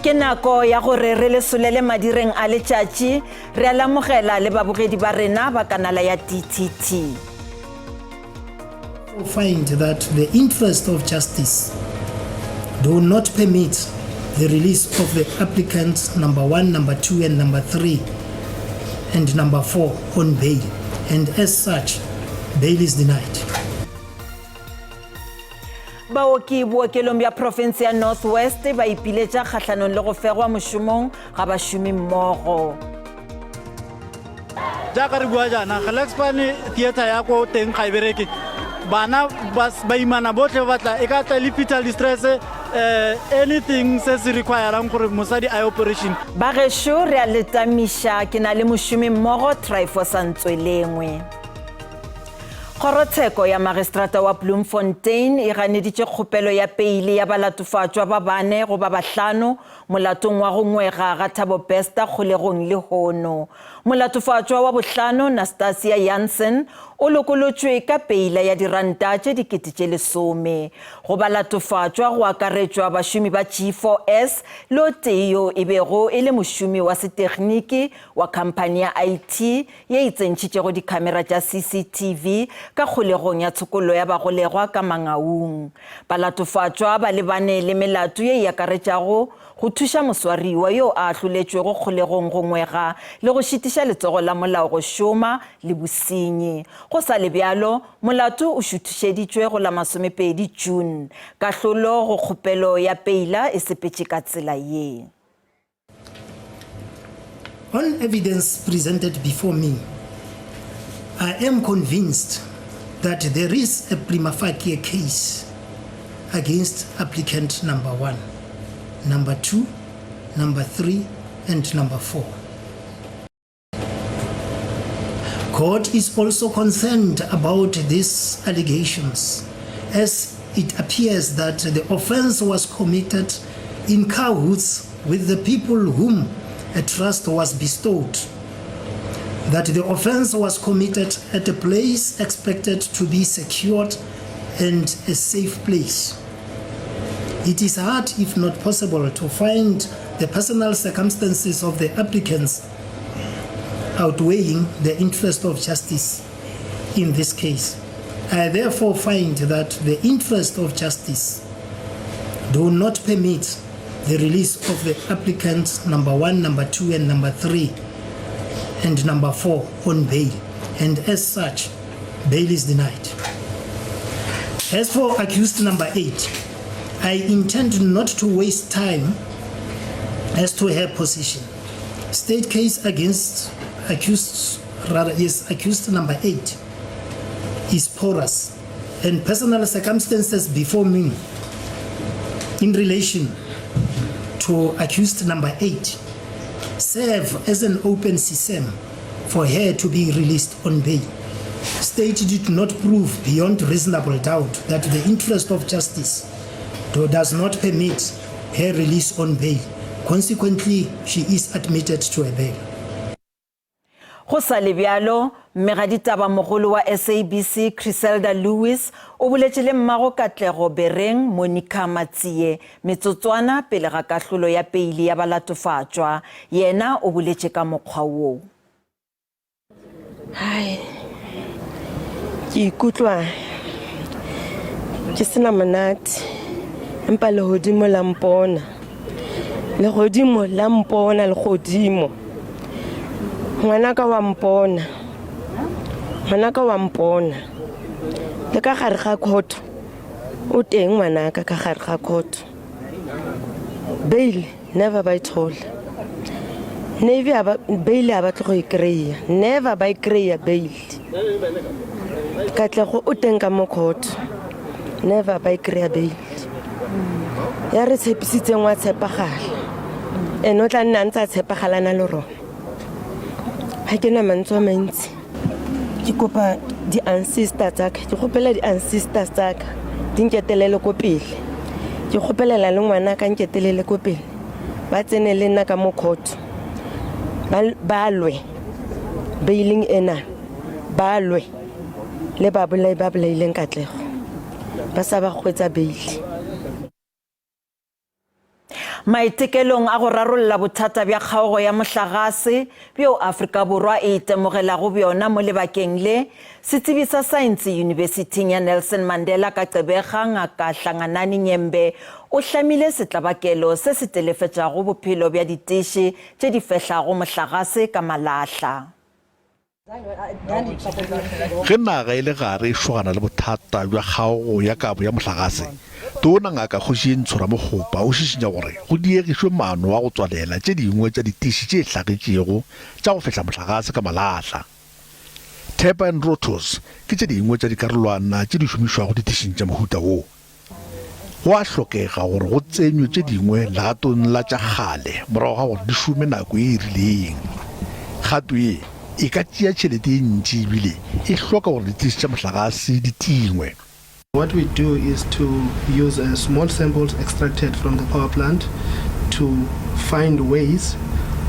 Ke nako ya gore re le solele madireng a letšatši re a lamogela le babogedi ba rena ba kanala ya DTT. Find that the interest of justice do not permit the release of the applicants number 1, number 2, and number 3, and number 4 on bail, and as such, bail is denied. Baoki bookelong bja province ya North West ba ipiletša kgatlhanong le go fegwa mošomong ga bašomi mmogo. Jaaka re bua jaana Gelexpan theater ya ko teng ga e bereke bana ba imana botlhe ba batla e ka tla le fetal distress anything se se requirang gore mosadi a operation. Ba gešo re a letamiša ke na le mošomi mmogo Triforce Ntswelengwe. Kgorotsheko ya magistrata wa Bloemfontein e ganeditše kgopelo ya peile ya balatofatšwa ba bane go ba bahlano molatong wa go ngwega ga Thabo Bester kgolegong le hono. Molatofatšwa wa bohlano Nastasia Jansen o lokolotšwe ka peila ya diranta tše dikete tše 10. Go balatofatšwa go akaretšwa bašomi ba G4S le o tee yo e bego e le mošomi wa setekniki wa khamphane ya IT ye e tsentšitšego dikamera tša CCTV ka kgolegong ya tshokolo ya bagolegwa ka Mangaung. Balatofatšwa ba lebane le melato ye e akaretšago go thuša moswariwa yo a ahloletšwego kgolegong go ngwega le go šitiša letsogo la molao go šoma le bosenyi. Go sa le bjalo molato o šuthišeditšwe go la 20 June. Kahlolo go kgopelo ya peila e sepetše ka tsela ye. On evidence presented before me, I am convinced that there is a prima facie case against applicant number 1, number 2, number 3, and number 4. Court is also concerned about these allegations, as it appears that the offense was committed in cahoots with the people whom a trust was bestowed, that the offense was committed at a place expected to be secured and a safe place. It is hard, if not possible, to find the personal circumstances of the applicants outweighing the interest of justice in this case. I therefore find that the interest of justice do not permit the release of the applicants number 1, number 2, and number 3, and number 4 on bail, and as such, bail is denied. As for accused number 8, I intend not to waste time as to her position. State case against accused number 8 is porous, and personal circumstances before me in relation to accused number 8 serve as an open sesame for her to be released on bail. State did not prove beyond reasonable doubt that the interest of justice does not permit her release on bail. Consequently, she is admitted to a bail. Go sa le bjalo mme ga Ditaba mogolo wa SABC Griselda Lewis o boletše le mmago Katlego Bereng Monica Matsie metsotswana pele ga kahlolo ya peili ya balatofatšwa. Yena o boletše ka mokgwa woo. Hai, ke ikutlwa ke sena monate empa lehodimo la mpona legodimo ngwanaka wa mpona le ka gare ga khotho o teng ngwanaka ka gare ga khotho. Bail never by toll. Bail a batla go ikreya, never by kreya bail. Katlego o teng ka mo khotho, never by kreya bail. Ya re tshepisitseng wa tshepagala eno tla nna ntse a tshepagalana le rona. Ha ke na mantswe mantsi ke kopa di ancestors tsaka ke gopela di ancestors tsaka di nketelele ko pele ke gopelela le ngwana ka nketelele ko pele ba tsene le nna ka mo court ba lwe bailing ena ba lwe le ba bolaileng Katlego ba sa ba gwetsa bail. Maitekelong a go rarolla bothata bja kgaogo ya mohlagase bjo Afrika Borwa e itemogelago bjona mo lebakeng le, setsebi sa saense Yunibesithing ya Nelson Mandela ka Gqeberha Ngaka Hlanganani Nyembe o hlamile setlabakelo se se telefetšago bophelo bja diteiši tše di fehlago mohlagase ka malahla. Ge naga e le gare e šogana le bothata bja kgaogo ya kabo ya mohlagase, tona Ngaka Kgošintšhora Mokgopa o šišinya gore go diegišwe maano wa go tswalela tše dingwe tša diteiši tše hlagetšego tša go fehla mohlagase ka malahla. Ditaba and rotos ke tše dingwe tša dikarolwana tše di šomišwago diteišing tša mohuta woo. Go a hlokega gore go tsenywe tše dingwe legatong la tša kgale morago ga gore di šome nako e e rileng. Kgato ye e ka tšea tšhelete e ntši ebile e hloka gore diteiši tša mohlagase di tingwe. What we do is to use small samples extracted from the power plant to find ways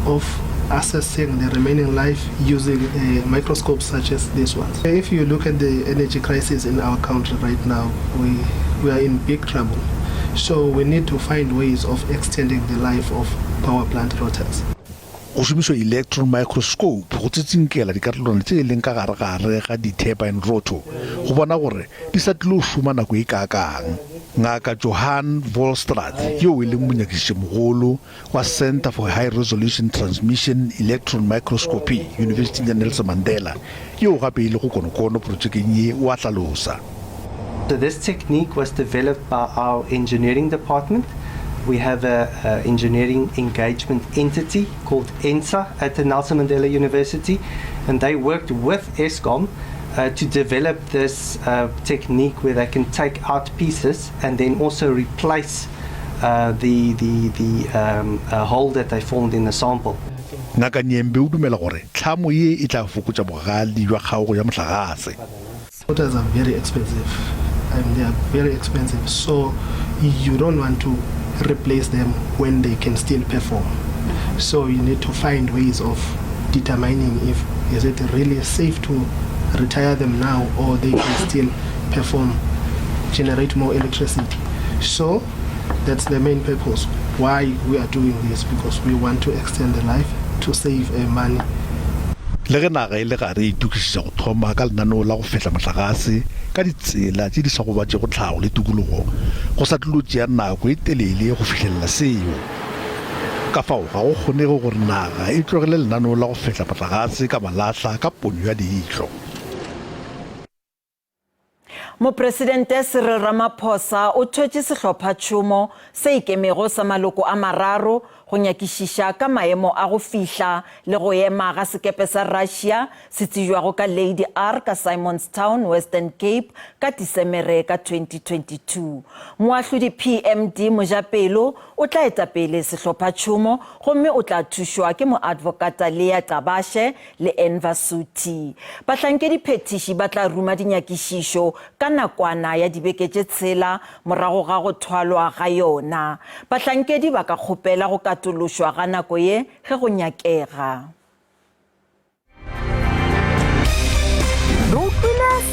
of assessing the remaining life using microscopes such as this one. If you look at the energy crisis in our country right now, we are in big trouble. So we need to find ways of extending the life of power plant rotors. Go šomišwa electron microscope go tsitsinkela dikarolwana tše e leng ka gare ga diteba and roto go bona gore di sa tlile go šoma nako e kakang. Ngaka Johan Volstraat yo e leng monyakišiši mogolo wa Center for High Resolution Transmission Electron Microscopy University ya Nelson Mandela yo gape e le go konokono projekeng ye o a hlalosa. So this technique was developed by our engineering department. We have an engineering engagement entity called ENSA at the Nelson Mandela University, and they worked with ESCOM to develop this technique where they can take out pieces and then also replace the hole that they formed in the sample. Ngaka Nyembe o dumela gore tlhamo ye e tla fokotsa bogale jwa kgaogo ya mohlagase. Rotors are very expensive, and they are very expensive, so you don't want to replace them when they can still perform. So you need to find ways of determining if is it really safe to retire them now or they can still perform, generate more electricity. So that's the main purpose why we are doing this, because we want to extend the life to save money. Le ge naga e le gare e tukišiša go thoma ka lenaneo la go fehla mohlagase ka ditsela tše di sa go batše go tlhago le tukologo go sa tlilo tšea nako e telele go fihlelela seo. Ka fao ga go kgonege gore naga e tlogele lenaneo la go fehla mohlagase ka malahla ka ponyo ya leihlo. Mopresidente Cyril Ramaphosa o thotše sehlophatšhomo se ikemego sa maloko a mararo go nyakišiša ka maemo a go fihla le go ema ga sekepe sa Russia se tsejwago ka Lady R ka Simonstown, Western Cape ka Disemere ka 2022. Moahlodi PMD Mojapelo o tla etapele sehlophatšhomo gomme o tla thušwa ke moadvokata Lea Tabashe le Enva Suti. Bahlankedi phetiši ba tla ruma dinyakišišo ka nakwana ya dibeke tše tshela morago ga go thwalwa ga yona. Bahlankedi ba ka kgopela go katološwa ga nako ye ge go nyakega.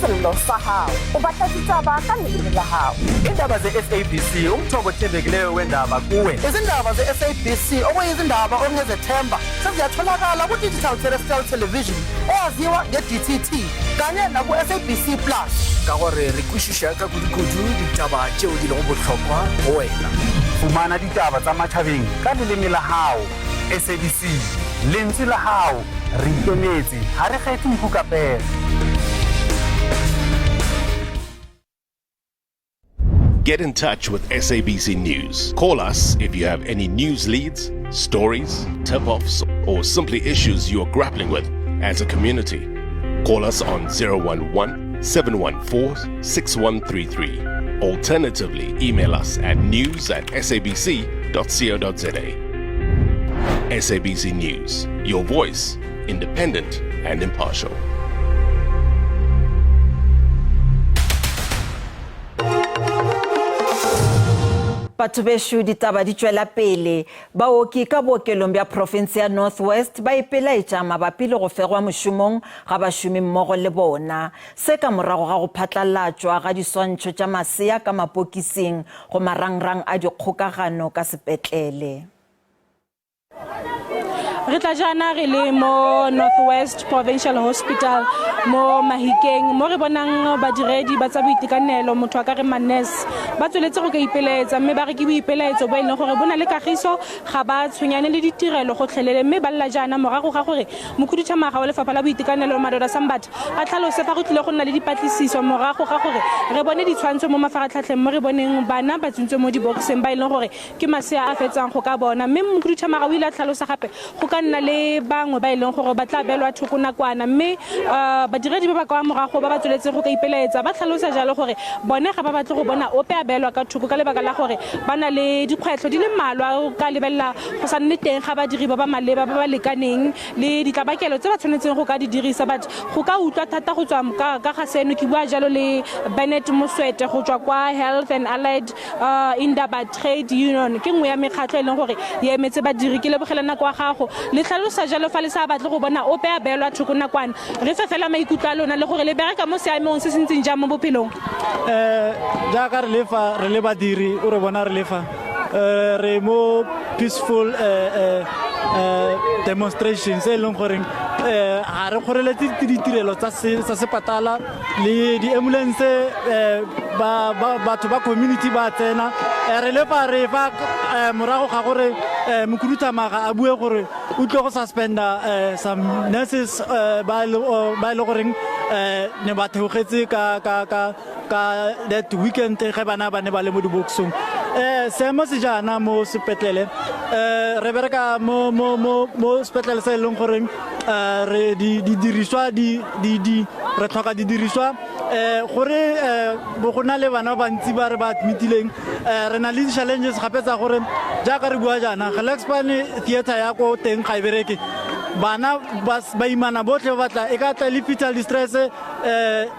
Sello sa hao o batla ditaba ka leleme la hao. Indaba ze-SABC umthombo othembekileyo wendaba kuwe. Izindaba ze-SABC okuyizindaba ongezethemba seziyatholakala ku-digital terrestrial television eyaziwa nge-DTT kanye naku-SABC Plus. Ka gore re kwešiša ka kudu-kudu ditaba tšeo di lego bohlokwa go wena. Fumana ditaba tsa matšhabeng ka leleme la hao. SABC lentswe la hao re ikemetse ha re kgethe mphukapela. Get in touch with SABC News. Call us if you have any news leads, stories, tip-offs, or simply issues you are grappling with as a community. Call us on 011-714-6133. Alternatively, email us at news@sabc.co.za. SABC News, your voice, independent and impartial. batho besho ditaba di tswela pele baoki ka bookelong bja province ya North West ba ipelaetša mabapi le go fegwa mošomong ga bašomi mmogo le bona se ka morago ga go phatlalatšwa ga diswantšho tša masea ka mapokising go marangrang a dikgokagano ka sepetlele. Re tla jana re le mo North West Provincial Hospital mo Mahikeng mo re bonang badiredi ba tsa boitekanelo motho a ka re manese ba tsweletse go ka ipeletsa mme ba re ke boipeletso bo ene gore bona le kagiso ga ba tshwenyane le ditirelo go tlhelele mme ba lla jana morago ga gore mokhuduthamaga wa lefapha la boitekanelo Madoda Sambatha a tlhalose fa go tlile go nna le dipatlisiso morago ga gore re bone ditshwantsho mo mafaratlhatlheng mo re boneng bana ba tsentswe mo diboxeng ba ile gore ke masea a fetsang go ka bona mme mokhuduthamaga o ile a tlhalosa gape go ka nna le bangwe ba ile gore ba tla belwa thoko nakwana mme badiredi ba ba kwa morago ba ba tsweletse go ka ipeletsa ba tlhalosa jalo gore bone ga ba batle go bona ope a belwa ka thoko ka lebaka la gore ba na le dikgwetlho di le mmalwa ka lebella go sa nne teng ga badiri ba ba maleba ba ba lekaneng le ditlabakelo tse ba tshwanetseng go ka di dirisa but go ka utlwa thata go tswa ka ga seno ke bua jalo le Bennett Moswete go tswa kwa Health and Allied Indaba Trade Union ke nngwe ya mekgatlho e leng gore ye emetse badiri ke lebogelana kwa gago le tlhalosa jalo fa le sa batle go bona ope a belwa thoko nakwana re fe fela maikutlo a lona le gore le bereka mo seaemong se se ntseng jang mo bophelong jaaka re lefa re le badiri o re bona re lefa re mo peaceful demonstrations e leng gore ga re kgoreletse ditirelo tsa sepatala le di-ambulance batho ba community ba tsena re lefa re fa morago ga gore mokhuduthamaga a bue gore o tle go suspenda some nurses ba ile goreng ne ba theogetse ka that weekend ge bana ba ne ba le mo diboxong seemo se jaana mo sepetlele re bereka mo sepetlele se e leng goreng re didiriswa re tlhoka didiriswa gore go na le bana ba bantsi ba re ba admitileng re na le di-challenges gape tsa gore jaaka re bua jaana Gelakspane theatre ya ko teng ga e bereke bana ba imana botlhe ba batla e ka tla le fetal distress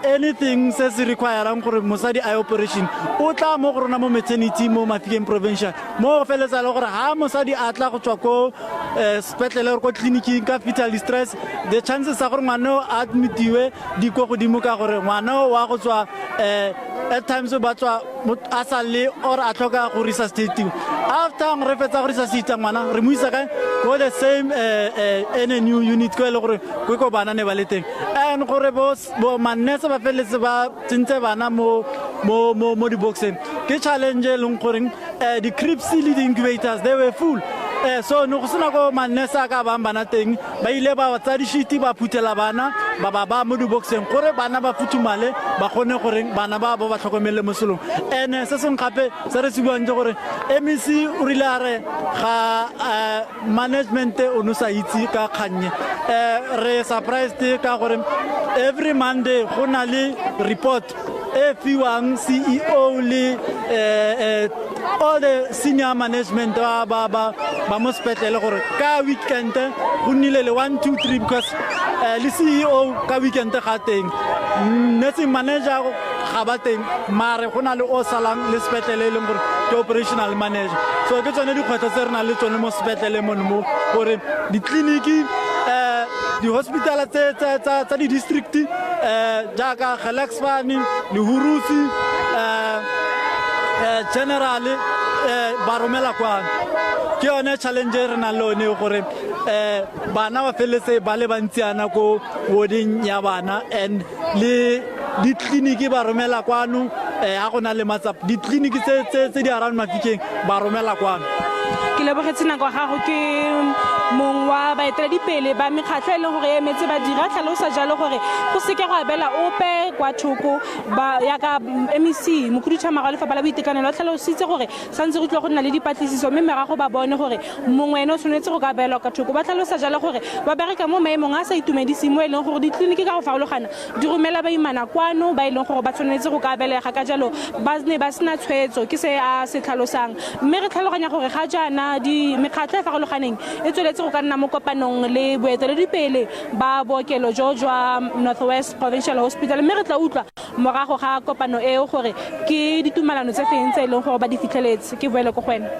anything se se requirang gore mosadi a operation o tla mo go rona mo maternity mo Mafikeng provincial mo feletsa le gore ha mosadi a tla go tswa ko sepetlele ko tleliniking ka fetal distress the chances sa gore ngwana a admitiwe di go godimo ka gore ngwana wa go tswa at times ba tswa a sa le or a tlhoka go resuscitate after re fetsa go resuscitate ngwana re mo isa ka go the same NNU unit ko le gore go bana ne ba le teng and gore bo manese ba feletse ba tsentse bana mo di boxing ke challenge le ngoreng the cribs le the incubators they were full so no go sena go manese ka ba bana teng ba ile ba tsa di sheet ba phutela bana ba mo di boxing gore bana ba futumale ba gone gore bana ba tlhokomele mosolong ene se seng gape se re se buang gore MEC o rile are ga management o no sa itse ka kgannye re surprised ka gore every Monday go na le report e fiwang CEO le all the senior management ba mo sepetlele gore ka weekend go nnile le 1 2 3 because le CEO ka weekend ga teng nursing manager ga ba teng mare go na le o salang le sepetlele le gore ke operational manager so ke tsone dikgwetlho tse re na le tsone mo sepetlele mo gore di-clinic di hospital tsa di district jaaka Gelakspane le Hurusi general ba romela kwa ke yone challenge re na lone gore bana ba feletse ba le bantsiana ko woding ya bana and le di clinic ba romela kwano ha gona le matsapa di clinic tse di around Mafikeng ba romela kwano ke lebogetse nako gago ke mong wa baeteledipele ba mekgatlho e leng gore emetse ba dira tlhalosa jalo gore go seke go abela ope kwa thoko ba ya ka MEC mokhuduthamaga wa lefapha la boitekanelo a tlhalositse gore santse go tlo go nna le dipatlisiso mme merago ba bone gore mongwe ene o tshwanetse go ka abelwa ka thoko ba tlhalosa jalo gore ba bereka mo maemong a sa itumedise mo e leng gore ditleliniki ka go farologana di romela baimana kwano ba e leng gore ba tshwanetse go ka abelega ka jalo ba ne ba sena tshwetso ke se a se tlhalosang mme re tlhaloganya gore ga jaana di mekgatlho e farologaneng e tsweletse go ka nna mo kopanong le boeteledipele ba bookelo jo jwa Northwest Provincial Hospital mme re tla utlwa morago ga kopano eo gore ke ditumalano tse feng tse e leng gore ba di fitlheletse ke boele go gwena.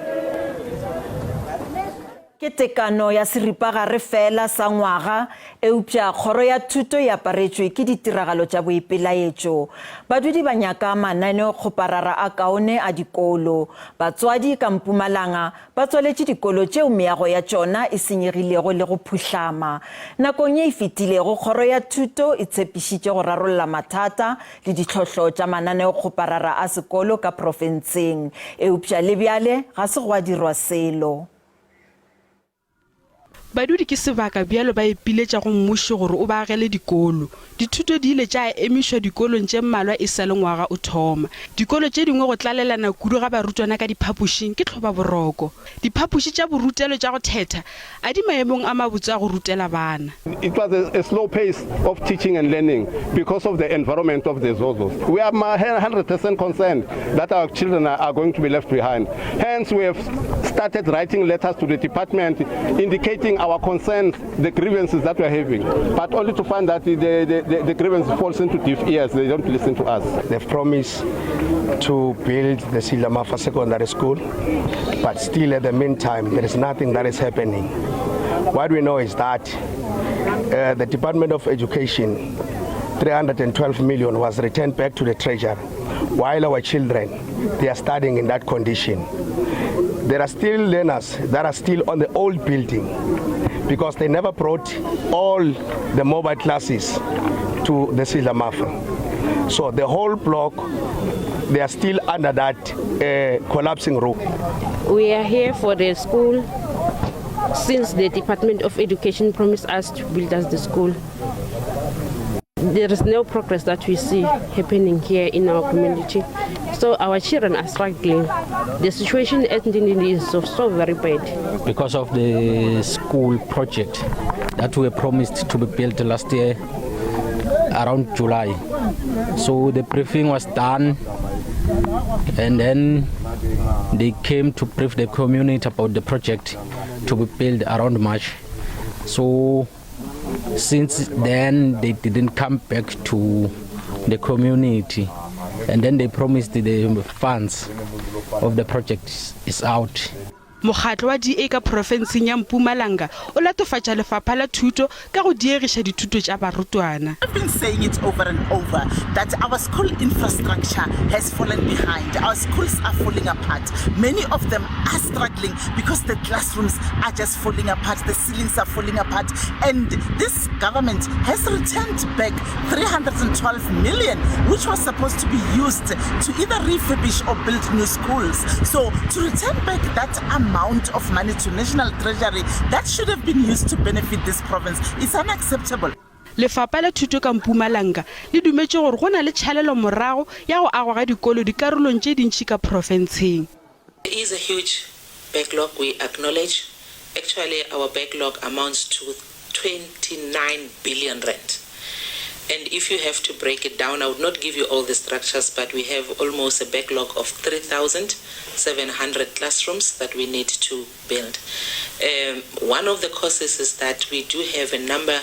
Ke tekano ya seripagare fela sa ngwaga eupša kgoro ya thuto ya aparetšwe ke ditiragalo tša boipelaetšo. Badudi ba nyaka mananeo kgoparara a kaone a dikolo. Batswadi ka Mpumalanga ba tswaletše dikolo tšeo meago ya tšona e senyegilego le go phuhlama. Nakong ye e fetilego kgoro ya thuto e tshepišitše go rarolla mathata le ditlhohlo tša mananeo kgoparara a sekolo ka profenseng. Eupša le bjale ga se go a dirwa selo. Badudi ke sebaka bjalo ba ipiletša go mmušo gore o ba agele dikolo. Dithuto di ile tša emišwa dikolong tše mmalwa e sa le ngwaga o thoma. Dikolo tše dingwe go tlalelana kudu ga barutwana ka diphapušing ke tlhoba boroko. Diphapuši tša borutelo tša go thetha a di maemong a mabotse a go rutela bana. It was a slow pace of teaching and learning because of the environment of the Zozos. We are 100% concerned that our children are going to be left behind. Hence, we have started writing letters to the department indicating our concerns, the grievances that we are having, but only to find that the grievance falls into deaf ears. They don't listen to us. They've promised to build the Silamafa Secondary School, but still at the meantime, there is nothing that is happening. What we know is that the Department of Education, 312 million was returned back to the treasury, while our children, they are studying in that condition. There are still learners that are still on the old building because they never brought all the mobile classes to the Silamafa. So the whole block, they are still under that collapsing roof. We are here for the school since the Department of Education promised us to build us the school. There is no progress that we see happening here in our community. So our children are struggling. The situation at Ndindi is so very bad. Because of the school project that we promised to be built last year around July. So the briefing was done and then they came to brief the community about the project to be built around March. So since then they didn't come back to the community, and then they promised the funds of the project is out. Mokgatlo wa DA ka profenseng ya Mpumalanga o latofatša lefapha la thuto ka go diegiša dithuto tša barutwana. I've been saying it over and over that our school infrastructure has fallen behind. Our schools are falling apart. Many of them are struggling because the classrooms are just falling apart, the ceilings are falling apart, and this government has returned back 312 million, which was supposed to be used to either refurbish or build new schools. So to return back that amount of money to National Treasury that should have been used to benefit this province is unacceptable. Lefapha la thuto ka Mpumalanga le dumetše gore go na le tšhalelo morago ya go agwa ga dikolo dikarolong tše dintši ka profenseng. There is a huge backlog, we acknowledge. Actually, our backlog amounts to 29 billion rand. And if you have to break it down, I would not give you all the structures, but we have almost a backlog of 3,700 classrooms that we need to build. One of the causes is that we do have a number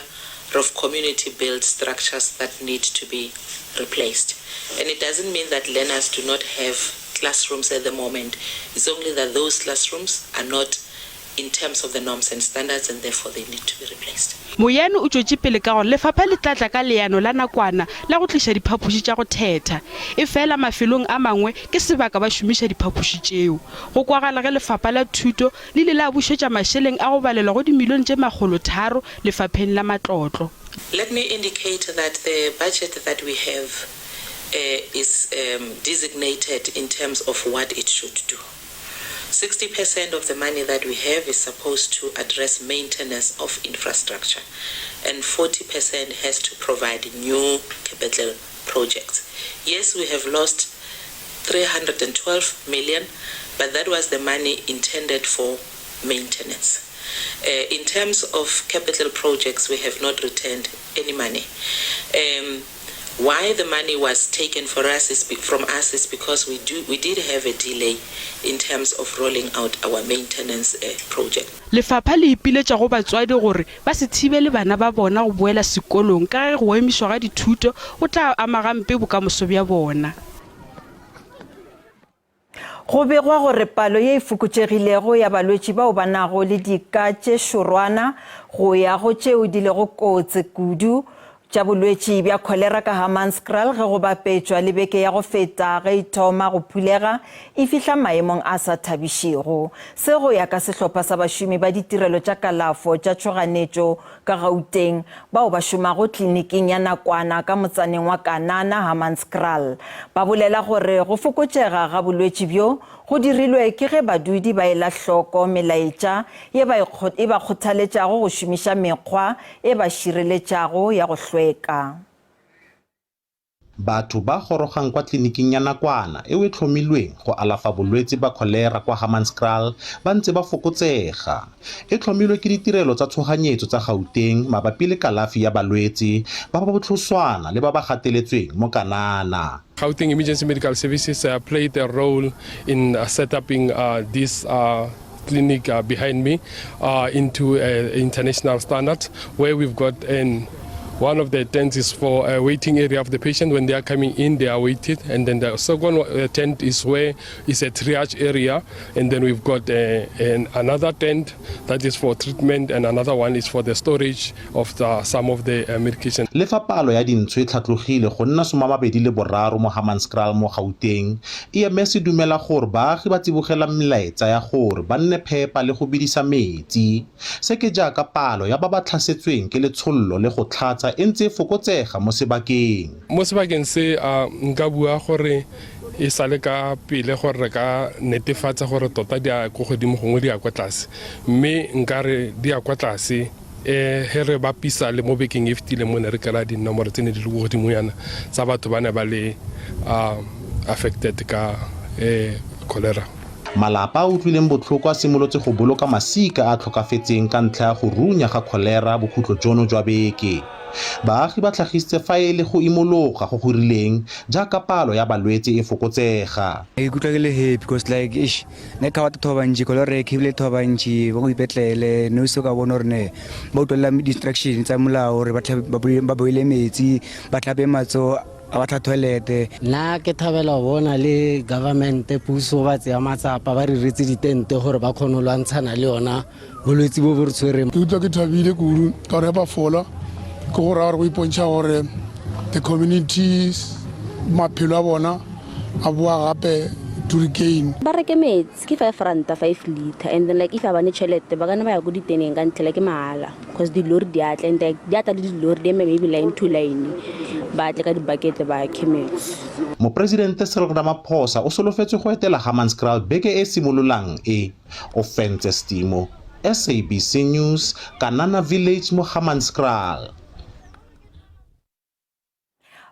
of community-built structures that need to be replaced. And it doesn't mean that learners do not have classrooms at the moment. It's only that those classrooms are not in terms of the norms and standards, and therefore they need to be replaced. Moyane o tšwetše pele ka gore lefapha le tlatla ka leano la nakwana la go tliša diphapuši tša go thetha e fela mafelong a mangwe ke sebaka ba šomiša diphapuši tšeo go kwagala ge lefapha la thuto le ile la bušetša mašeleng a go balelwa go dimilione tše 300 lefapheng la matlotlo. Let me indicate that the budget that we have is designated in terms of what it should do. 60% of the money that we have is supposed to address maintenance of infrastructure, and 40% has to provide new capital projects. Yes, we have lost 312 million, but that was the money intended for maintenance. In terms of capital projects, we have not returned any money. Why the money was taken from us is because we did have a delay in terms of rolling out our maintenance project. Lefapha le ipiletša go batswadi gore ba se thibele bana ba bona go boela sekolong ka ge go emišwa ga dithuto o tla ama gampe bokamoso bja bona. Go begwa gore palo ye e fokotšegilego ya balwetši bao ba nago le dika tše šorwana go ya go tšeo di lego kotsi kudu tša bolwetši bja kholera ka Hammanskraal ge go bapetšwa le beke ya go feta ge e thoma go phulega e fihla maemong a sa thabišego. Se go ya ka sehlopha sa bašomi ba ditirelo tša kalafo tša tšhoganetšo ka Gauteng bao ba šomago tliliniking ya nakwana ka motsaneng wa Kanana Hammanskraal. Ba bolela gore go fokotšega ga bolwetši bjo go dirilwe ke ge badudi ba ela hloko melaetša e ba kgothaletšago go šomiša mekgwa e ba šireletšago ya go hlweka. Batho ba gorogang kwa tliliniking ya nakwana e tlhomilweng go alafa bolwetse ba kholera kwa Hammanskraal ba ntse ba fokotsega. E tlhomilwe ke ditirelo tsa tshoganyetso tsa Gauteng mabapi le kalafi ya balwetse ba ba botlhoswana le ba ba gateletsweng mo Kanana. Gauteng Emergency Medical Services played a role in setting this clinic behind me into international standards, where we've got one of the tents is for a waiting area of the patient. When they are coming in, they are waited. And then the second tent is where is a triage area. And then we've got another tent that is for treatment, and another one is for the storage of some of the medication. Le fa palo ya dintsho e tlhatlogile go nna 23 mo Hammanskraal mo Gauteng, EMS e dumela gore baagi ba tsibogela melaetsa ya gore ba nne phepa le go bidisa metsi. Se ke jaaka palo ya ba ba tlhasetsweng ke letshollo le go tlhatsa entse fokotsega mo sebakeng. Mo sebakeng se nka bua gore e sale ka pele gore re ka netefatsa gore tota di a go godimo gongwe di a kwa tlase, mme nka re di a kwa tlase he re bapisa le mo bekeng e fetile mo ne re kala dinomoro tse ne di le go godimo yana tsa batho ba ne ba le affected ka cholera. Malapa a utlwileng botlhoko a simolotse go boloka masika a tlhokafetseng ka ntlha ya go runya ga kholera bokhutlo jono jwa beke. Baagi ba tlhagisitse faele go imologa go go rileng jaaka palo ya balwetse e fokotsega. E ikutlwa ke le happy because like ne ka batho ba bantši kholera e khibile batho ba bantši ba go ipetlele no se ka bona gore ne ba utlwela distraction tsa molao gore ba boile metsi ba tlhape matso a batla toilete. Nna ke thabela bona le government puso ba tseya matsapa ba re ritse ditente gore ba kgone go lwantshana le yona bolwetse bo bo re tshwereng. Ke utlwa ke thabile kudu ka re ba fola ke gore a re go ipontšha gore the communities maphelo a bona a boa gape to regain. Ba reke metsi ke 5 ranta 5 liter, and then like if ba ne tšhelete ba kana ba ya go diteneng ka ntlha ke mahala because di lori di atla and di atla di lori di maybe line to line ba tle ka di bucket ba chemicals. Mopresidente Cyril Ramaphosa o solofetse go etela Hammanskraal beke e simololang e. Offense Stimo, SABC News, Kanana Village mo Hammanskraal.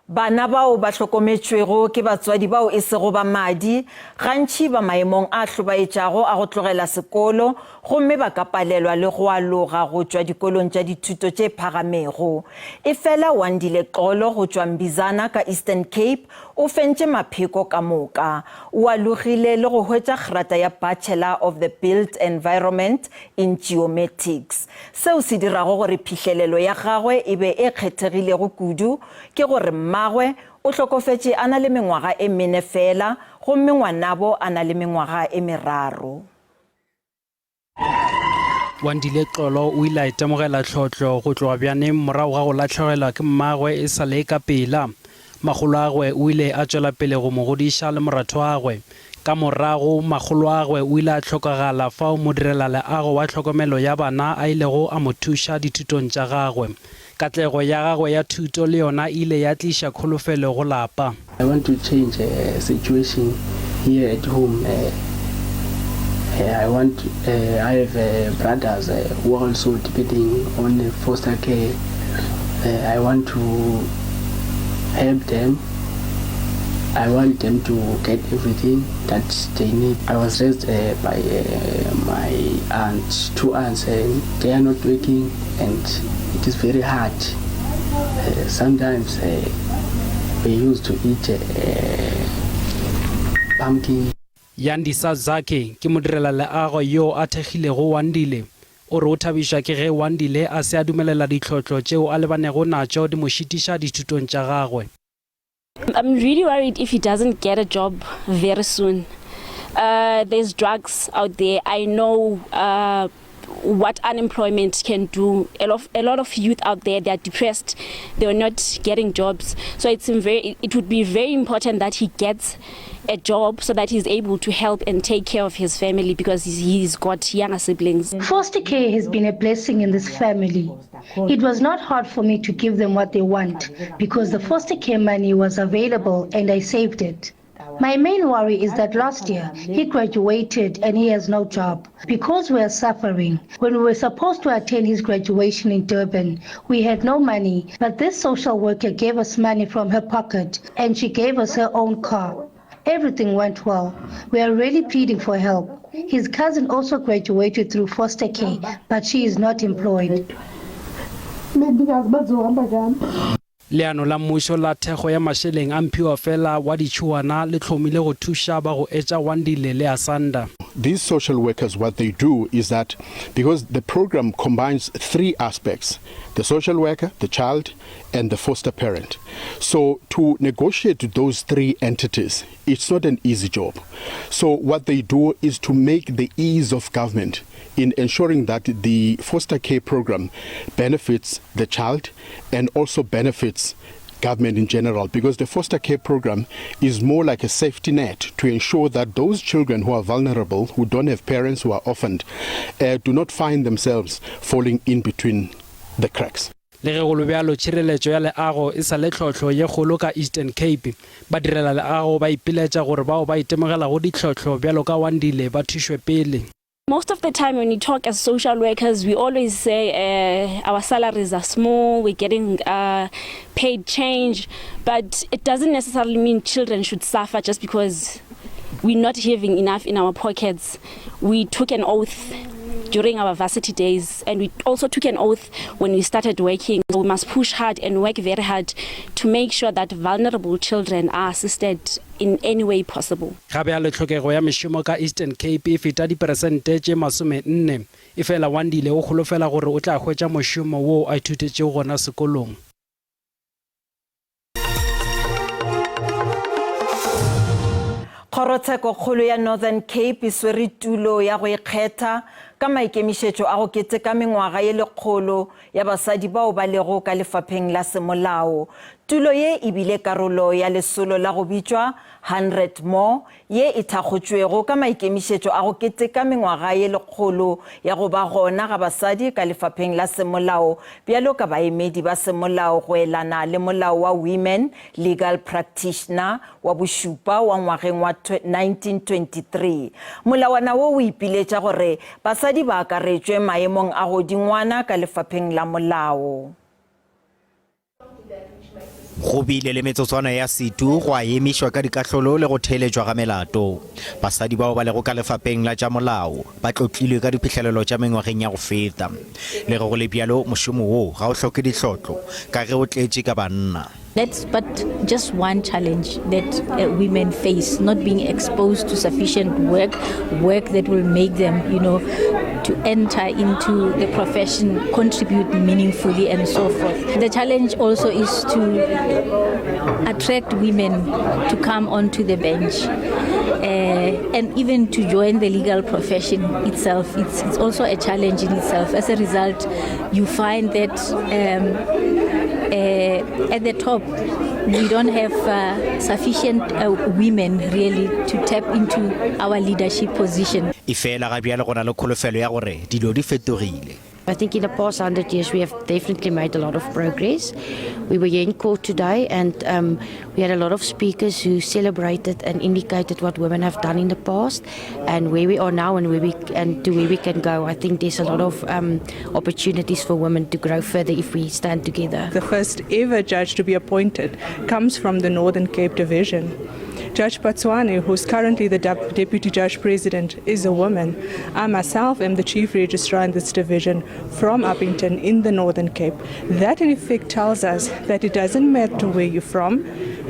Bana bao ba hlokometšwego ke batswadi bao e sego ba madi gantši ba maemong a hlobaetšago a go tlogela sekolo gomme ba ka palelwa le go aloga go tšwa dikolong tša dithuto tše phagamego. E fela Wandile Xolo go tšwa Mbizana ka Eastern Cape o fentše mapheko ka moka. O alogile le go hwetša kgrata ya Bachelor of the Built Environment in Geomatics. Seo se dirago gore phihlelelo ya gagwe e be e kgethegilego kudu ke gore mmagwe o hlokofetše a na le mengwaga e mene fela gomme ngwanabo a na le mengwaga e meraro. Wandile Xolo o ile a itemogela tlhotlho go tloga bjane morago ga go latlhegelwa ke mmagwe e sa le ka pela. Magolo a gwe o ile a tšwela pele go mo godiša le moratho wa gwe. Ka morago magolo a gwe o ile a tlhokagala fa o mo direla leago wa tlhokomelo ya bana a ilego a mo thuša dithutong tša gagwe. Katlego ya gagwe ya thuto le yona ile ya tliša kholofelo go lapa. I want to change a situation here at home. I have brothers who are also depending on foster care. I want to help them. I want them to get everything that they need. I was raised by my aunts, 2 aunts, and they are not working, and it is very hard. Sometimes we used to eat pumpkin. Yandisa Zake ke modirela leago yo a thegilego Wandile o re o thabišwa ke ge Wandile a se a dumelela ditlhotlo tšeo a lebanego natšo di mo šitiša dithutong tša gagwe. I'm really worried if he doesn't get a job very soon. There's drugs out there. I know what unemployment can do. A lot of youth out there, they are depressed. They are not getting jobs. So it would be very important that he gets a job so that he's able to help and take care of his family because he's got younger siblings. Foster care has been a blessing in this family. It was not hard for me to give them what they want because the foster care money was available and I saved it. My main worry is that last year he graduated and he has no job. Because we are suffering, when we were supposed to attend his graduation in Durban, we had no money, but this social worker gave us money from her pocket and she gave us her own car. Everything went well. We are really pleading for help. His cousin also graduated through foster care, but she is not employed. Leano la mmušo la thego ya mašeleng a mphiwa fela wa ditšhuana le tlhomile go thuša ba go etša Wandile le Asanda. These social workers, what they do is that because the program combines three aspects, the social worker, the child, and the foster parent. So to negotiate those three entities, it's not an easy job. So what they do is to make the ease of government in ensuring that the foster care program benefits the child and also benefits government in general, because the foster care program is more like a safety net to ensure that those children who are vulnerable, who don't have parents, who are orphaned, do not find themselves falling in between the cracks. Le ge go lobjalo tšhireletšo ya leago e sa le tlhotlho ye kgolo ka Eastern Cape ba direla leago ba ipiletša gore bao ba itemogelago ditlhotlho bjalo ka Wandile ba thušwe pele. Most of the time when we talk as social workers, we always say our salaries are small, we're getting paid change, but it doesn't necessarily mean children should suffer just because we're not having enough in our pockets. We took an oath during our varsity days, and we also took an oath when we started working. We must push hard and work very hard to make sure that vulnerable children are assisted in any way possible. Gabe ya letlhokego ya mešomo ka Eastern Cape e feta diperesente tše 40 e fela Wandile o kgolofela gore o tla hwetša mošomo wo a ithutetšego gona sekolong. Kgorotsheko kgolo ya Northern Cape e swere tulo ya go ikgetha ka maikemišetšo a go keteka mengwaga ye lekgolo ya basadi bao ba lego ka lefapheng la semolao. Tulo ye e bile karolo ya lesolo la go bitšwa 100 more ye e thakgotšwego ka maikemišetšo a go keteka mengwaga ye lekgolo ya go ba gona ga basadi ka lefapheng la semolao bjalo ka baemedi ba semolao go elana le molao wa Women Legal Practitioner wa bošupa wa ngwageng wa 1923. Molawana wo o ipiletša gore basadi ba akaretšwe maemong a go dingwana ka lefapheng la molao. Go bile le metsotswana ya situ go a emišwa ka dikatlholo le go theeletšwa ga melato. Basadi bao ba lego ka lefapheng la tša molao ba tlotlilwe ka diphihlelelo tša mengwageng ya go feta. Le go le bjalo mošomo wo ga o hloke ditlhotlo ka ge o tletše ka banna. That's but just one challenge that women face, not being exposed to sufficient work that will make them, to enter into the profession, contribute meaningfully and so forth. The challenge also is to attract women to come onto the bench and even to join the legal profession itself. It's also a challenge in itself. As a result, you find that at the top, we don't have sufficient women really to tap into our leadership position. I think in the past 100 years we have definitely made a lot of progress. We were here in court today and we had a lot of speakers who celebrated and indicated what women have done in the past and where we are now and to where we can go. I think there's a lot of opportunities for women to grow further if we stand together. The first ever judge to be appointed comes from the Northern Cape Division. Judge Patswane, who's currently the Deputy Judge President, is a woman. I myself am the Chief Registrar in this division from Uppington in the Northern Cape. That in effect tells us that it doesn't matter where you're from,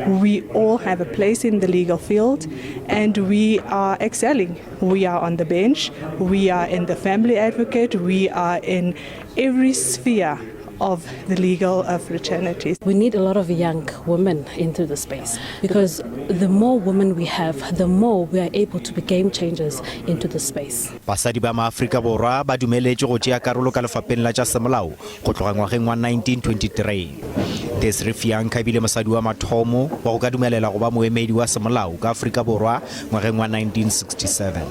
We all have a place in the legal field and we are excelling. We are on the bench, we are in the family advocate, we are in every sphere of the legal fraternities. We need a lot of young women into the space because the more women we have, the more we are able to be game changers into the space. Basadi ba Afrika Borwa ba dumeletse go tšea karolo ka lefapeng la tša semolao go tloga ngwageng wa 1923. Desiree Fianca bile mosadi wa mathomo wa go ka dumelela go ba moemedi wa semolao ka Afrika Borwa ngwageng wa 1967.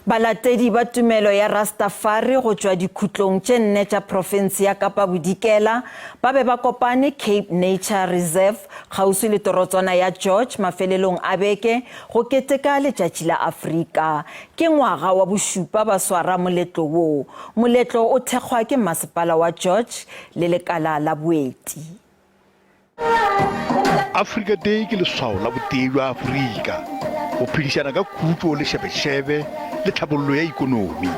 Balatedi ba tumelo ya Rastafari go tswa dikhutlong tše nne tša province ya Kapa Bodikela ba be ba kopane Cape Nature Reserve kgauswi le torotswana ya George mafelelong a beke go keteka letšatši la Afrika. Ke ngwaga wa bošupa ba swara moletlo wo. Moletlo o thekgwa ke masepala wa George le lekala la boeti. Africa Day ke leswao la boteng wa Afrika go phedišana ka khutlo le shebeshebe le tlhabollo ya ikonomi.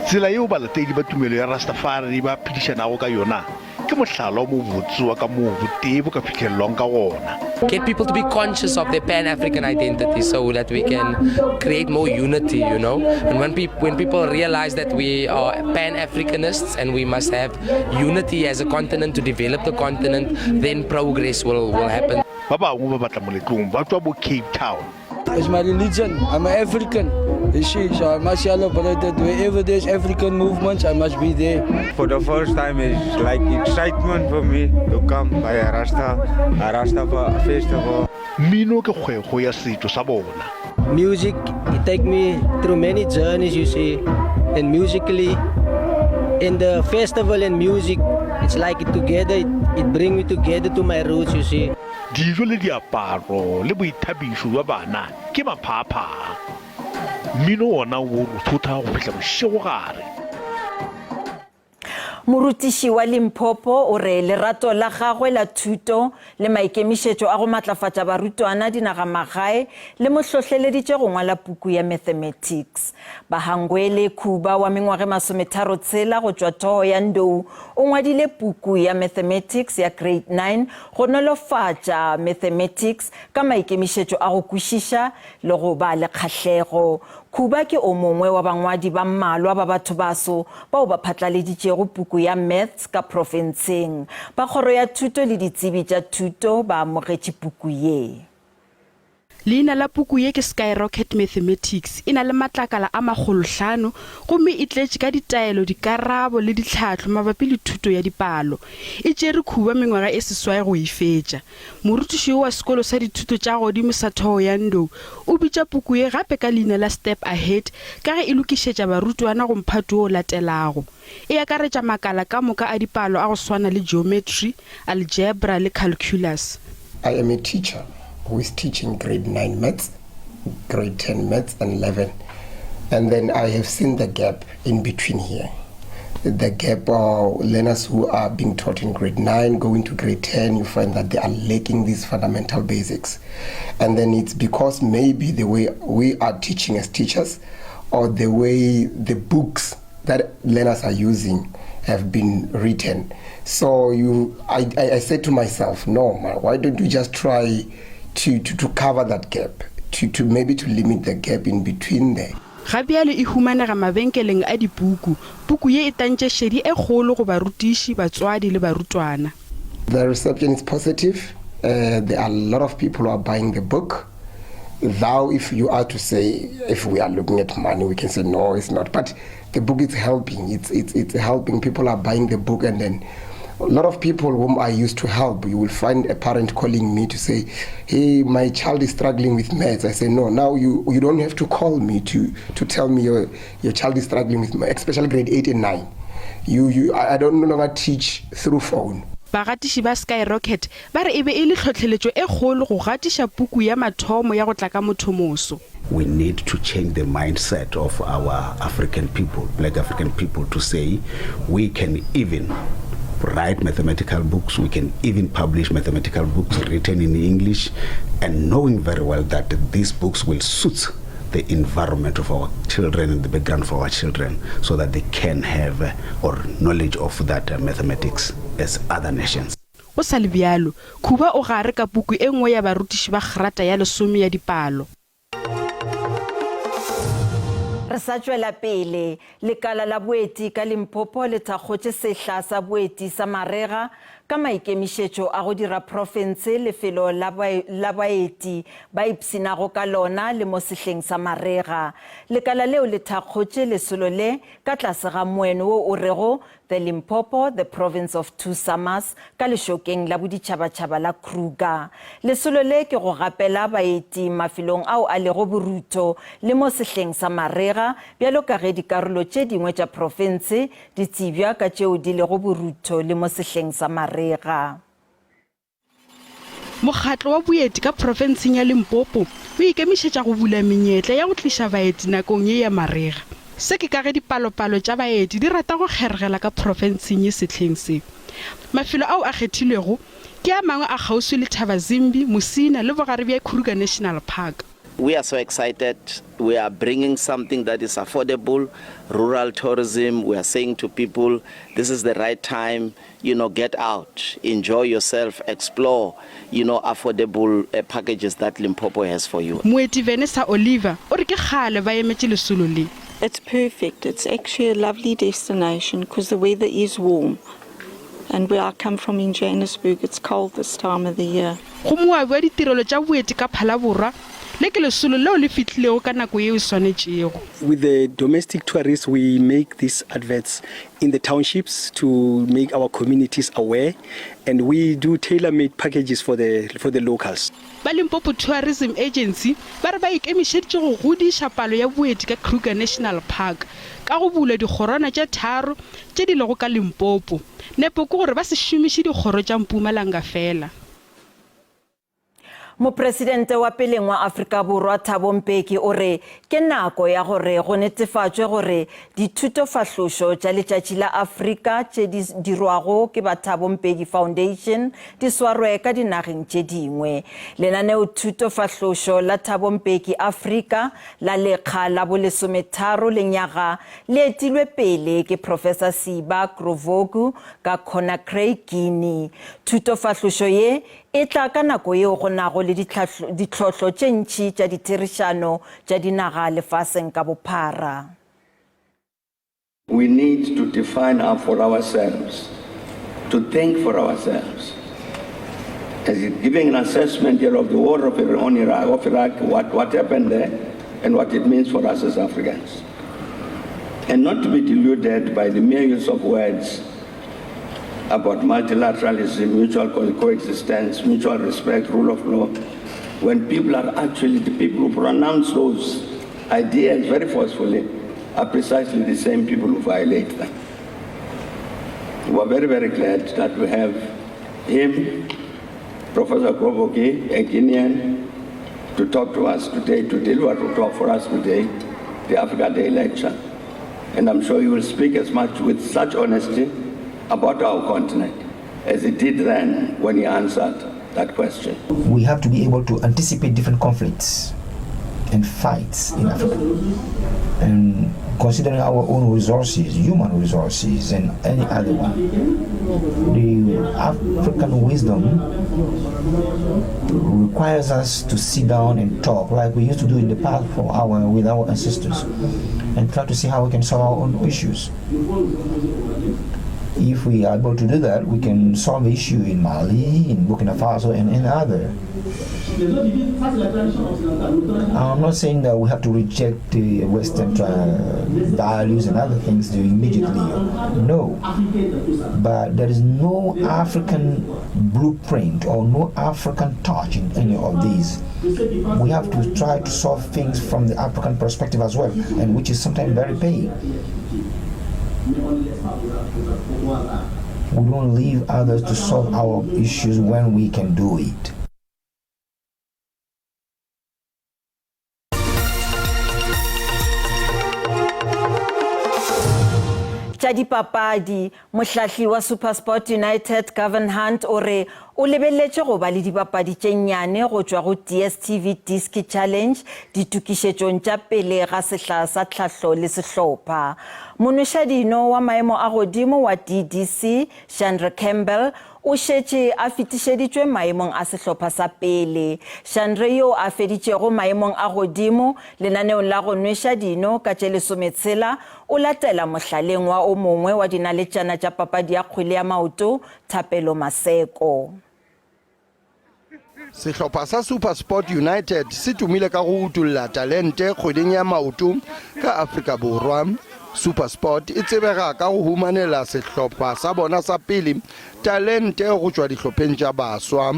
Tsela eo balatedi ba tumelo ya Rastafari ba phedišanago ka yona ke mohlala mo botse wa ka moo boteng bo ka fitlhelelwang ka gona. Get people to be conscious of their Pan-African identity so that we can create more unity, you know. And when people realize that we are Pan-Africanists and we must have unity as a continent to develop the continent, then progress will happen. Ba bangwe ba batla moletlong ba tswa bo Cape Town. It's my religion. I'm an African. You see, so I must celebrate it. Wherever there's African movements, I must be there. For the first time, it's like excitement for me to come by a Rasta festival. Mino ke kgwego ya setso sa bona. Music, it take me through many journeys, you see, and musically, in the festival and music, it's like it together. It bring me together to my roots, you see. Dijo le diaparo le boithabišo ba bana ke maphapha. Mmino ona o ruthotha go fihla bošego gare. Morutiši wa Limpopo o re lerato la gagwe la thuto le maikemišetšo a go matlafatša barutwana dinagamagae le mohlohleleditše go ngwala puku ya mathematics. Bahangwele Kuba wa mengwage 36 go tšwa Toho ya Ndou o ngwadile puku ya mathematics ya grade 9 go nolofatša mathematics ka maikemišetšo a go kwešiša le go ba le kgahlego. Kuba ke o mongwe wa bangwadi ba mmalwa ba batho baso bao ba phatlaleditšego puku ya maths ka provinceng. Ba kgoro ya thuto le ditsebi tša thuto ba amogetše puku ye. Leina la puku ye ke Skyrocket Mathematics ina le matlakala a 500 gomme e tletše ka ditaelo dikarabo le ditlhahlo mabapi le thuto ya dipalo. E tšere Kuba mengwaga e seswae go ifetša. Morutiši wa sekolo sa dithuto tša godimo sa Toho ya Ndou o bitša puku ye gape ka leina la Step Ahead ka ge e lokišetša barutwana go mphato o latelago. E akaretša makala ka moka a dipalo a go swana le geometry, algebra le calculus. I am a teacher who is teaching grade 9 maths, grade 10 maths and 11. And then I have seen the gap in between here. The gap of learners who are being taught in grade 9 going to grade 10, you find that they are lacking these fundamental basics. And then it's because maybe the way we are teaching as teachers or the way the books that learners are using have been written. So I said to myself, no, why don't you just try to cover that gap, to maybe to limit the gap in between there. Gabiale e humanega mabenkeleng a dipuku. Puku ye e tantše šedi e kgolo go barutiši, batswadi le barutwana. The reception is positive. There are a lot of people who are buying the book. Though if you are to say, if we are looking at money, we can say no, it's not. But the book is helping. It's helping. People are buying the book, and then a lot of people whom I used to help, you will find a parent calling me to say, hey, my child is struggling with maths. I say, no, now you don't have to call me to tell me your child is struggling with maths, especially grade 8 and 9. I don't no longer teach through phone. Bagatiši ba Skyrocket ba re e be e le tlhotlheletšo e kgolo go gatiša puku ya mathomo ya go tla ka mothomoso. We need to change the mindset of our African people, black African people, to say we can even write mathematical books, we can even publish mathematical books written in English, and knowing very well that these books will suit the environment of our children and the background for our children so that they can have or knowledge of that mathematics as other nations. go sa le bjalo Khuba o gare ka puku e nngwe ya barutiši ba kgerata ya 10 ya dipalo. Re sa tswela pele lekala la boeti ka Limpopo le thakgotse sehla sa boeti sa marega ka maikemišetšo a go dira province lefelo la baeti ba ipsinago ka lona le mo sehleng sa marega. Lekala leo le thakgotse lesolo le ka tlase ga moeno wo o rego the Limpopo, the province of two summers, ka lešokeng la boditšhabatšhaba la Kruger. Lesolo le ke go gapela baeti mafilong ao a lego boruto le mo sehleng sa marega bjalo ka ge dikarolo tše dingwe tša province di tsebja ka tšeo di lego boruto le mo sehleng sa marega. Mokgatlo wa boeti ka provinceng ya Limpopo o ikemišetša go bula menyetla ya go tliša baeti nakong ye ya marega. Se ke ka ge dipalopalo tša baeti di rata go kgeregela ka provinceng ye sehleng se. Mafelo ao a kgethilwego ke a mangwe a kgauswi le Thabazimbi, Musina le bogare bja Kruger National Park. We are so excited. We are bringing something that is affordable, rural tourism. We are saying to people, this is the right time, get out, enjoy yourself, explore, affordable packages that Limpopo has for you. Moeti Vanessa Oliver, o re ke kgale ba emetše lesolo le. It's perfect. It's actually a lovely destination because the weather is warm. And where I come from in Johannesburg, it's cold this time of the year. Go moabi wa ditirelo tša boeti ka Phalaborwa le ke lesolo leo le fitlhilego ka nako yeo swanetšego. With the domestic tourists, we make these adverts in the townships to make our communities aware, and we do tailor-made packages for the locals. Ba Limpopo Tourism Agency ba re ba ikemišeditše go godiša palo ya boeti ka Kruger National Park ka go bula dikgorwana tše 3 tše di lego ka Limpopo. Nepo ke gore ba se šomiše dikgoro tša Mpumalanga fela. Mopresidente wa peleng wa Afrika Borwa Thabo Mbeki o re ke nako ya gore go netefatšwe gore dithutofahlošo tša letšatši la Afrika tše di dirwago ke ba Thabo Mbeki Foundation di swarwe ka dinageng tše dingwe. Lenaneo thutofahlošo la Thabo Mbeki Afrika la lekga la bo 13 lenyaga le etilwe pele ke Professor Siba Grovogu ka Conakry, Guinea. Thutofahlošo ye e tla ka nako yeo go nago le ditlhotlho tše ntši tša ditherišano tša dinaga lefaseng ka bophara. We need to define for ourselves, to think for ourselves. As giving an assessment here of the war of Iraq, what happened there, and what it means for us as Africans. And not to be deluded by the mere use of words about multilateralism, mutual coexistence, mutual respect, rule of law, when people are actually, the people who pronounce those ideas very forcefully are precisely the same people who violate them. We are very, very glad that we have him, Professor Grovogu, a Guinean, to talk to us today, to deliver to talk for us today, the Africa Day lecture. And I'm sure he will speak as much with such honesty about our continent as he did then when he answered that question. We have to be able to anticipate different conflicts and fights in Africa. And considering our own resources, human resources, and any other one, the African wisdom requires us to sit down and talk like we used to do in the past with our ancestors and try to see how we can solve our own issues. If we are able to do that, we can solve the issue in Mali, in Burkina Faso, and in other. I'm not saying that we have to reject the Western values and other things immediately. No. But there is no African blueprint or no African touch in any of these. We have to try to solve things from the African perspective as well, and which is sometimes very pain. We don't leave others to solve our issues when we can do it. Tša dipapadi, mohlahli wa SuperSport United Gavin Hunt o re o lebeletse go ba le dibapadi tše nnyane go tšwa go DSTV Disc Challenge ditukišetšong tša pele ga sehla sa tlhahlo le sehlopha. Monošadino wa maemo a godimo wa DDC, Chandra Campbell, o šetše a fetišeditšwe maemong a sehlopha sa pele. Chandra yo a feditšego maemong a godimo lenaneong la go nweša dino ka tše 16 o latela mohlaleng wa o mongwe wa dinaletšana tša papadi ya kgwele ya maoto, Thapelo Maseko. Sehlopha sa SuperSport United se tumile ka go utulla talente kgweding ya maoto ka Afrika Borwa. SuperSport e tsebega ka go humanela sehlopha sa bona sa pele talente go tšwa dihlopheng tša baswa.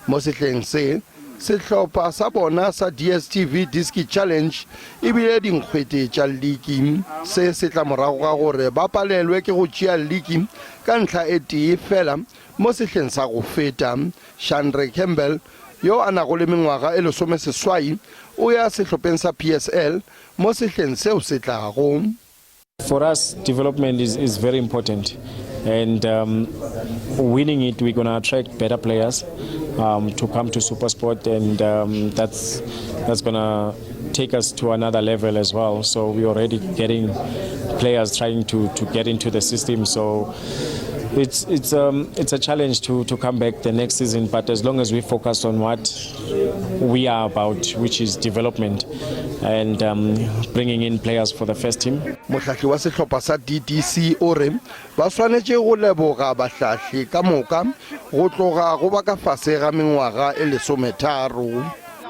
Mo sehleng se sehlopha sa bona sa DSTV Disc Challenge e bile dinkgwete tša league se tla morago ga gore ba palelwe ke go tšea league ka ntlha e tee fela mo sehleng sa go feta. Chandra Campbell yo a nago le mengwaga e 16 o ya sehlopheng sa PSL mo sehleng seo se tlago. For us, development is very important, and winning it, we're going to attract better players to come to SuperSport, and that's going to take us to another level as well. So we're already getting players trying to get into the system. So it's a challenge to come back the next season, but as long as we focus on what we are about, which is development and bringing in players for the first team. Mohlahli wa sehlopha sa DDC o re ba swanetše go leboga bahlahli ka moka go tloga go ba ka fase ga mengwaga e 13.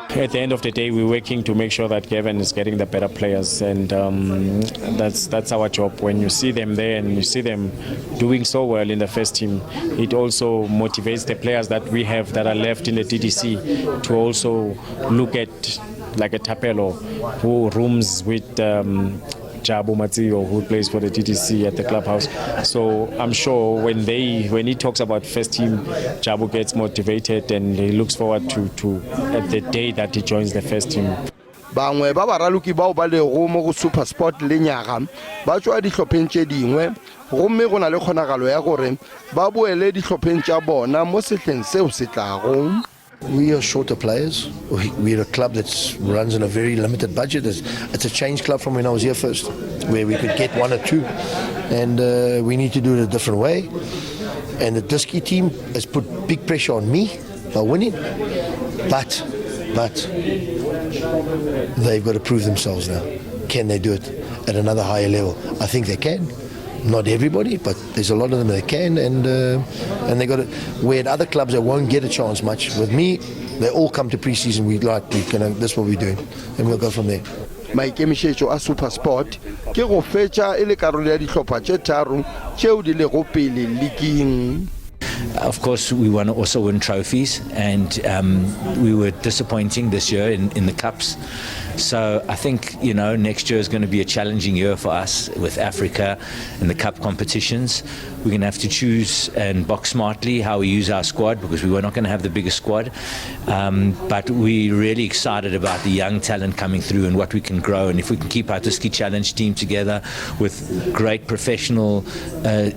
At the end of the day, we're working to make sure that Gavin is getting the better players, and that's our job. When you see them there and you see them doing so well in the first team, it also motivates the players that we have that are left in the DDC to also look at like a Thapelo who rooms with Jabu Matio, who plays for the DDC at the clubhouse. So I'm sure when he talks about first team, Jabu gets motivated and he looks forward to at the day that he joins the first team. Bangwe ba baraluki bao ba le go mo go SuperSport le nyaga ba tswa dihlopheng tše dingwe gomme go na le kgonagalo ya gore ba boele dihlopheng tša bona mo sehleng seo se tlago. We are shorter players. We're a club that runs on a very limited budget. It's a change club from when I was here first, where we could get one or two, and we need to do it a different way. And the Disky team has put big pressure on me by winning, but they've got to prove themselves now. Can they do it at another higher level? I think they can. Not everybody, but there's a lot of them that can, and they got it. Where at other clubs they won't get a chance much. With me, they all come to pre-season. This is what we're doing, and we'll go from there. Maikemišetšo a SuperSport ke go fetša e le karolo ya dihlopha tše tharo tšeo di lego pele leagueng. Of course, we want to also win trophies, and we were disappointing this year in the cups. So I think, next year is going to be a challenging year for us with Africa and the cup competitions. We're going to have to choose and box smartly how we use our squad, because we were not going to have the biggest squad. But we're really excited about the young talent coming through and what we can grow. And if we can keep our Disky Challenge team together with great professional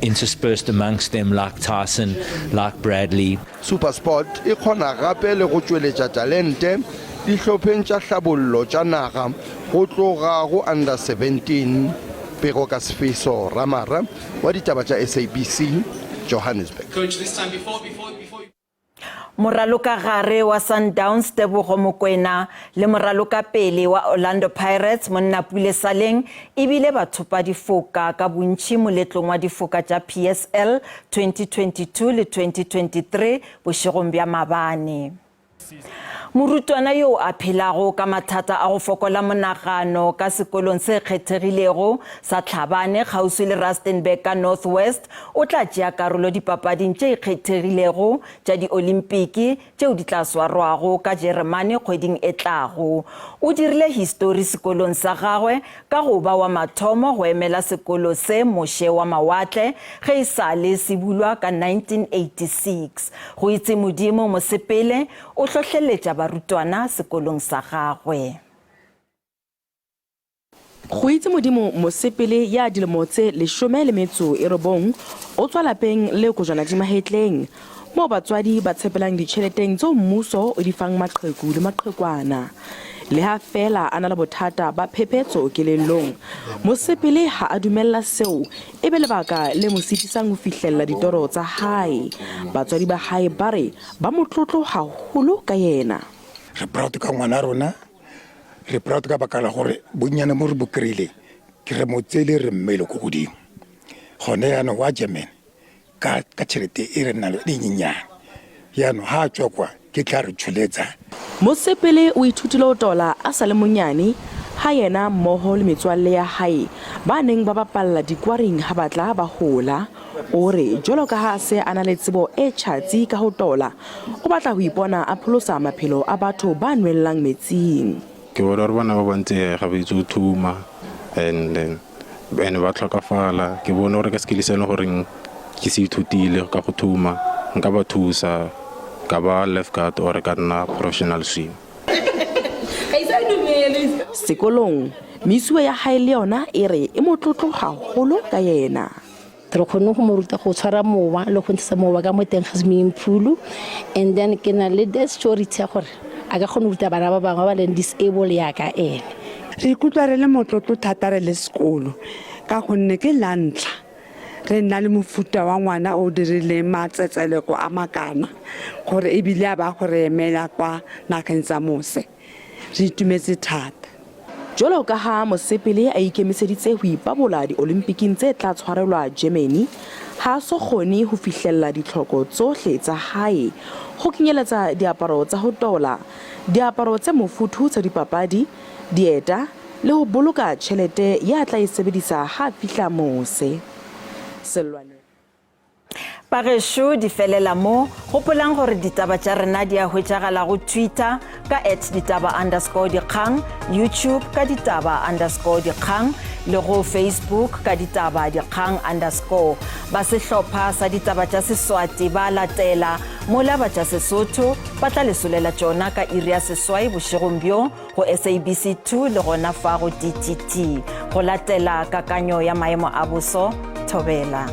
interspersed amongst them like Tyson, like Bradley. SuperSport e kgona gape le go tšweletša talente dihlopheng tša hlabollo tša naga go tloga go under 17. Pero ka Sefeso Ramara wa ditaba tša SABC, Johannesburg. Coach, this time before Moraloka gare wa Sundowns Tebogo Mokoena le moraloka pele wa Orlando Pirates monna Pule Saleng ebile bathopa difoka ka bontši moletlong wa difoka tša PSL 2022 le 2023 bošegong bja Mabane. Morutwana yo a phelago ka mathata a go fokola monagano ka sekolong se kgethegilego sa Tlhabane kgauswi le Rustenburg ka Northwest o tla tšea karolo dipapading tše kgethegilego tša di-Olimpiki tšeo di tla swarwago ka Germany kgweding e tlago. O dirile history sekolong sa gagwe ka go ba wa mathomo go emela sekolo se moše wa mawatle ge e sale se bulwa ka 1986. Go itse Modimo Mosepele o hlohleletša barutwana sekolong sa gagwe. Go itse Modimo Mosepele ya dilemo tse 19 o tswa lapeng le kojana di mahetleng. mo batswadi ba tshepelang ditšheleteng tseo mmuso o di fang maqheku le maqhekwana. Le ha fela a na le bothata ba phephetso kelellong, Mosepele ha a dumella seo e be lebaka le mo sitisang ho fihlella ditoro tsa hae. Batswadi ba hae ba re ba motlotlo haholo ka yena. Re proud ka ngwana rona, re proud ka baka la gore bonnyane mo re bo kry-ile ke re motsele re mmele ko godimo. Gone yana wa German ka tšhelete e re nna le dinyenyane. Yana ha a tswa kwa ke tla re tsholetsa. Mosepele o ithutile ho tola a sa le monyane ha yena mmoho le metswalle ya hae ba neng ba bapalla dikwaring ha batla ba hola. O re jwalo ka ha se a na le tsebo e tjhatsi ka ho tola, o batla ho ipona a pholosa maphelo a batho ba nwellang metsing. Ke bona re bana ba bantse ga ba itse ho thuma and ba tlhokafala. Ke bona gore ka skills ene gore ke se ithutile ka go thuma nka ba thusa ka ba lifeguard or ka nna professional swim. Sekolong misuwe ya hae le yona e re e motlotlo haholo ka yena. Re khone go mo ruta go tshwara mowa le go ntse mowa ka mo teng ga swimming pool, and then ke na le the story tse gore a ka khone ruta bana ba bangwe ba leng disable ya ka ene. Re ikutlwa re le motlotlo thata re le sekolo ka gonne ke lantla re nna le mofuta wa ngwana o dirile matsetseleko a makana gore e bile a ba gore emela kwa nageng tsa mose. Re itumetse thata. Jwalo ka ha Mosepele a ikemiseditse ho ipabola di-Olympicing tse tla tshwarelwa Germany, ha so kgone ho fihlella ditlhoko tsohle tsa hae, ho kenyeletsa diaparo tsa ho tola, diaparo tse mofuthu tsa dipapadi, dieta le ho boloka tjhelete ya tla e sebedisa ha fihla mose. Pagesho di felela mo gopolang gore ditaba tša rena di a hwetšagala go Twitter ka @ditaba_dikgang, YouTube ka ditaba_dikgang le go Facebook ka ditaba_dikgang_. Ba sehlopha sa ditaba tša Seswati ba latela mola ba tša Sesotho ba tla lesolela tšona ka iri ya seswai bošegong bjo go SABC 2 le gona fa go DTT go latela kakanyo ya maemo a boso. Thobela.